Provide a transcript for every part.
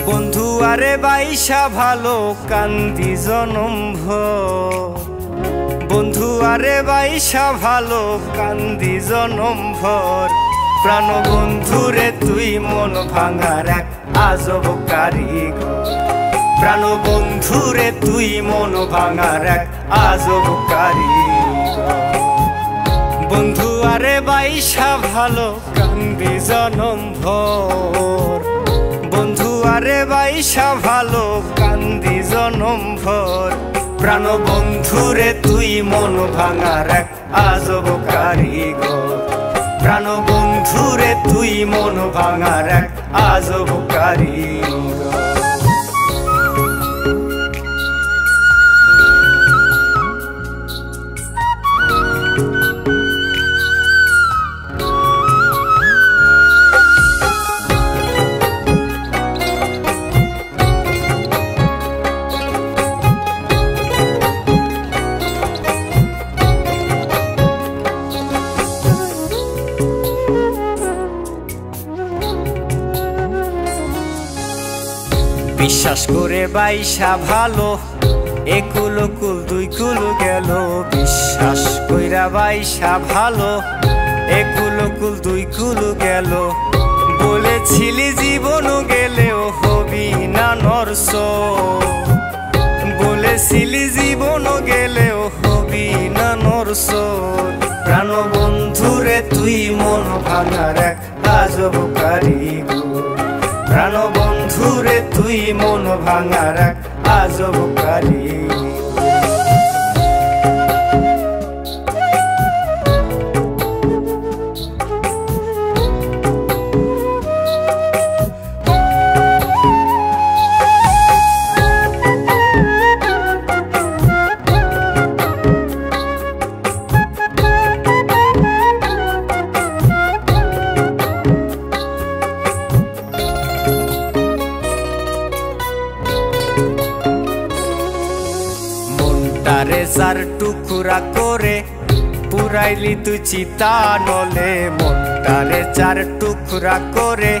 বন্ধু আরে বাইসা ভালো কান্দি জনম ভর, বন্ধু আরে বাইসা ভালো কান্দি জনম ভর। প্রাণ বন্ধুরে তুই মন ভাঙার এক আজব কারিগর, প্রাণ বন্ধুরে তুই মন ভাঙার এক আজব কারিগর। বন্ধু আরে বাইসা ভালো কান্দি জনম ভর, বন্ধু আরে বাইসা ভালো কান্দি জনম ভর। প্রাণ বন্ধুরে তুই মন ভাঙার এক আজব কারিগর, প্রাণ বন্ধুরে তুই মন ভাঙার এক আজব কারিগর। বিশ্বাস করে বাইসা ভালো একুল কুল দুই কুল গেল, বিশ্বাস কইরা বাইসা ভালো একুল কুল দুই কুল গেল। বলেছিলি জীবন গেলেও হবি না নরস, বলেছিলি জীবন গেলেও হবি না নরস। প্রাণ বন্ধুরে তুই মন ভাঙার এক আজব কারিগর, প্রাণ বন্ধুরে তুই মন ভাঙার এক আজব কারিগর। তারে চার টুকরা করে পুরাইলি তুই চিতা নলে, মনটারে চার টুকরা করে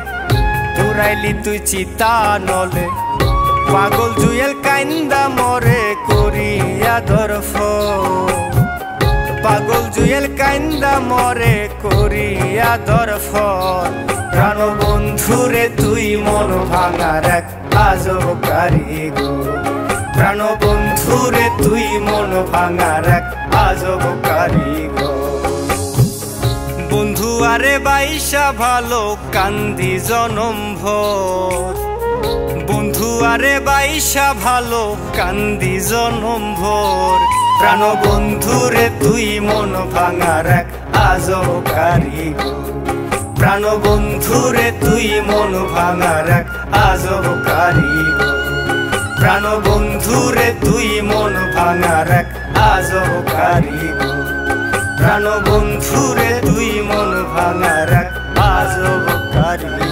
পুরাইলি তুই চিতা নলে। পাগল জুয়েল কাইন্দা মরে করিয়া দরফ, পাগল জুয়েল কাইন্দা মরে করিয়া দরফ। প্রাণ বন্ধুরে তুই মন ভাঙার এক আজব কারিগর, প্রাণ বন্ধুরে তুই মন ভাঙার এক আজব কারিগর। বন্ধু আরে বাইসা ভালো কান্দি জনম ভর, বন্ধু আরে বাইসা ভালো কান্দি জনম ভর। প্রাণ বন্ধুরে তুই মন ভাঙার এক আজব কারিগর, প্রাণ বন্ধুরে তুই মন ভাঙার এক আজব কারিগর। প্রাণ বন্ধুরে তুই মন ভাঙার এক আজব কারিগর, প্রাণ বন্ধুরে তুই মন ভাঙার এক আজব কারিগর।